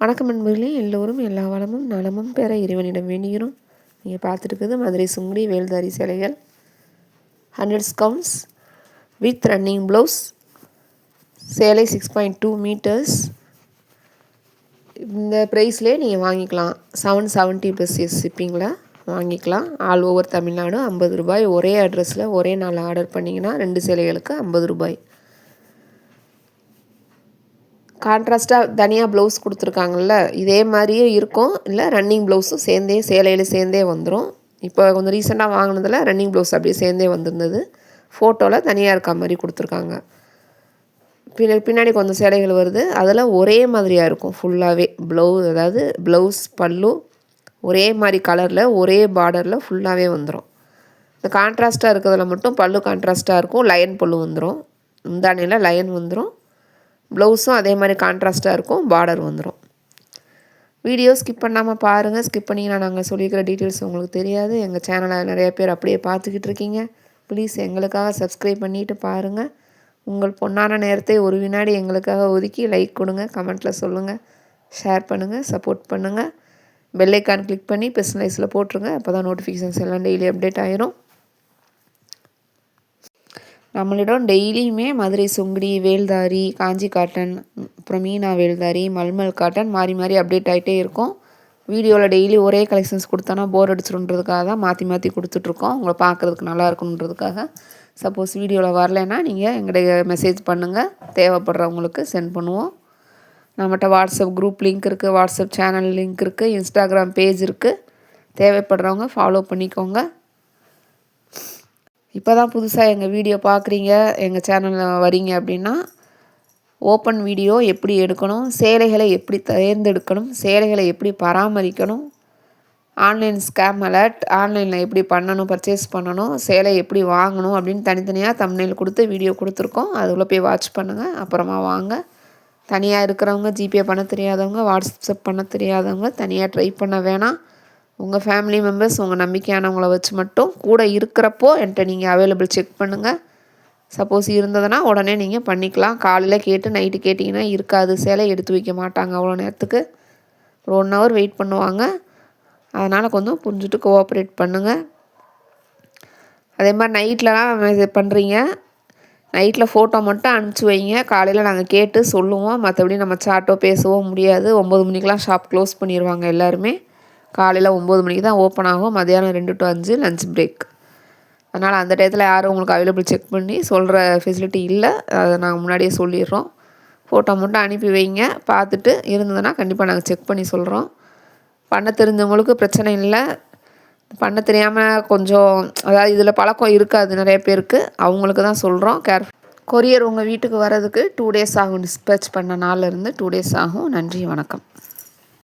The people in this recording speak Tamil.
வணக்கம் நண்பர்களே, எல்லோரும் எல்லா வளமும் நலமும் பெற இறைவனிடம் வேண்டுகிறோம். நீங்கள் பார்த்துட்டு இருக்குது மதுரை சுங்குடி வேல்தாரி சேலைகள் 100 கவுண்ட்ஸ் வித் ரன்னிங் ப்ளவுஸ். சேலை 6.2 மீட்டர்ஸ். இந்த ப்ரைஸ்லேயே நீங்கள் வாங்கிக்கலாம். 770 + ஷிப்பிங்கில் வாங்கிக்கலாம். ஆல் ஓவர் தமிழ்நாடு 50 ரூபாய். ஒரே அட்ரஸில் ஒரே நாள் ஆர்டர் பண்ணிங்கன்னா 2 சேலைகளுக்கு 50 ரூபாய். கான்ட்ராஸ்ட்டாக தனியாக ப்ளவுஸ் கொடுத்துருக்காங்கல்ல, இதே மாதிரியே இருக்கும். இல்லை ரன்னிங் ப்ளவுஸும் சேலையில் சேர்ந்தே வந்துடும். இப்போ கொஞ்சம் ரீசெண்டாக வாங்கினதில் ரன்னிங் ப்ளவுஸ் அப்படியே சேர்ந்தே வந்திருந்தது. ஃபோட்டோவில் தனியாக இருக்க மாதிரி கொடுத்துருக்காங்க. பின்னாடி கொஞ்சம் சேலைகள் வருது. அதில் ஒரே மாதிரியாக இருக்கும் ஃபுல்லாகவே. அதாவது ப்ளவுஸ் பல்லு ஒரே மாதிரி கலரில் ஒரே பார்டரில் ஃபுல்லாகவே வந்துடும். இந்த கான்ட்ராஸ்ட்டாக இருக்கிறதுல மட்டும் பல்லு கான்ட்ராஸ்ட்டாக இருக்கும். லைன் பல்லு வந்துடும். முந்தானையில் லைன் வந்துடும். ப்ளவுஸும் அதே மாதிரி கான்ட்ராஸ்ட்டாக இருக்கும். பார்டர் வந்துடும். வீடியோ ஸ்கிப் பண்ணாமல் பாருங்கள். ஸ்கிப் பண்ணிங்கன்னா நாங்கள் சொல்லியிருக்கிற டீட்டெயில்ஸ் உங்களுக்கு தெரியாது. எங்கள் சேனலை நிறைய பேர் அப்படியே பார்த்துக்கிட்டு இருக்கீங்க. ப்ளீஸ் எங்களுக்காக சப்ஸ்கிரைப் பண்ணிவிட்டு பாருங்கள். உங்கள் பொன்னான நேரத்தை ஒரு வினாடி எங்களுக்காக ஒதுக்கி லைக் கொடுங்க, கமெண்ட்டில் சொல்லுங்கள், ஷேர் பண்ணுங்கள், சப்போர்ட் பண்ணுங்கள். பெல் ஐக்கான் கிளிக் பண்ணி பர்சனலைஸில் போட்டுருங்க. அப்போ தான் நோட்டிஃபிகேஷன்ஸ் எல்லாம் டெய்லி அப்டேட் ஆயிரும். நம்மளிடம் டெய்லியுமே மதுரை சுங்குடி, வேல்தாரி, காஞ்சி காட்டன், அப்புறம் மீனா வேல்தாரி, மல்மல் காட்டன் மாறி மாறி அப்டேட் ஆகிட்டே இருக்கும். வீடியோவில் டெய்லி ஒரே கலெக்ஷன்ஸ் கொடுத்தோன்னா போர் அடிச்சிடுன்றதுக்காக தான் மாற்றி மாற்றி கொடுத்துட்ருக்கோம். உங்களை பார்க்குறதுக்கு நல்லா இருக்குன்றதுக்காக. சப்போஸ் வீடியோவில் வரலைன்னா நீங்கள் எங்களுடைய மெசேஜ் பண்ணுங்கள். தேவைப்படுறவங்களுக்கு சென்ட் பண்ணுவோம். நம்மகிட்ட வாட்ஸ்அப் குரூப் லிங்க் இருக்குது, வாட்ஸ்அப் சேனல் லிங்க் இருக்குது, இன்ஸ்டாகிராம் பேஜ் இருக்குது. தேவைப்படுறவங்க ஃபாலோ பண்ணிக்கோங்க. இப்போ தான் புதுசாக எங்கள் வீடியோ பார்க்குறீங்க, எங்கள் சேனலில் வரீங்க அப்படின்னா ஓப்பன் வீடியோ எப்படி எடுக்கணும், சேலைகளை எப்படி தேர்ந்தெடுக்கணும், சேலைகளை எப்படி பராமரிக்கணும், ஆன்லைன் ஸ்கேம் அலர்ட், ஆன்லைனில் எப்படி பண்ணணும், பர்ச்சேஸ் பண்ணணும், சேலை எப்படி வாங்கணும் அப்படின்னு தனித்தனியாக தம்ப்நெயில் கொடுத்து வீடியோ கொடுத்துருக்கோம். அதுக்குள்ளே போய் வாட்ச் பண்ணுங்கள். அப்புறமா வாங்க. தனியாக இருக்கிறவங்க, ஜிபே பண்ண தெரியாதவங்க, வாட்ஸ்அப் பண்ண தெரியாதவங்க தனியாக ட்ரை பண்ண வேணாம். உங்கள் ஃபேமிலி மெம்பர்ஸ், உங்கள் நம்பிக்கையானவங்கள வச்சு மட்டும் கூட இருக்கிறப்போ என்கிட்ட நீங்கள் அவைலபிள் செக் பண்ணுங்கள். சப்போஸ் இருந்ததுன்னா உடனே நீங்கள் பண்ணிக்கலாம். காலையில் கேட்டு நைட்டு கேட்டிங்கன்னா இருக்காது, சேலை எடுத்து வைக்க மாட்டாங்க. அவ்வளோ நேரத்துக்கு 1 ஹவர் வெயிட் பண்ணுவாங்க. அதனால் கொஞ்சம் புரிஞ்சுட்டு கோஆப்ரேட் பண்ணுங்கள். அதே மாதிரி நைட்லலாம் பண்ணுறீங்க, நைட்டில் ஃபோட்டோ மட்டும் அனுப்பிச்சி வைங்க. காலையில் நாங்கள் கேட்டு சொல்லுவோம். மற்றபடி நம்ம சாட்டோ பேசவோ முடியாது. 9 மணிக்கெலாம் ஷாப் க்ளோஸ் பண்ணிடுவாங்க எல்லாருமே. காலையில் 9 மணிக்கு தான் ஓப்பன் ஆகும். மதியானம் 2 to 5 லஞ்ச் பிரேக். அதனால் அந்த டயத்தில் யாரும் உங்களுக்கு அவைலபிள் செக் பண்ணி சொல்கிற ஃபெசிலிட்டி இல்லை. அதை நாங்கள் முன்னாடியே சொல்லிடுறோம். ஃபோட்டோ மட்டும் அனுப்பி வைங்க. பார்த்துட்டு இருந்ததுன்னா கண்டிப்பாக நாங்கள் செக் பண்ணி சொல்கிறோம். பண்ண தெரிஞ்சவங்களுக்கு பிரச்சனை இல்லை. பண்ண தெரியாமல் கொஞ்சம், அதாவது இதில் பழக்கம் இருக்காது நிறைய பேருக்கு, அவங்களுக்கு தான் சொல்கிறோம். கொரியர் உங்கள் வீட்டுக்கு வர்றதுக்கு 2 days ஆகும். டிஸ்பேச் பண்ண நாளிலேருந்து 2 days ஆகும். நன்றி, வணக்கம்.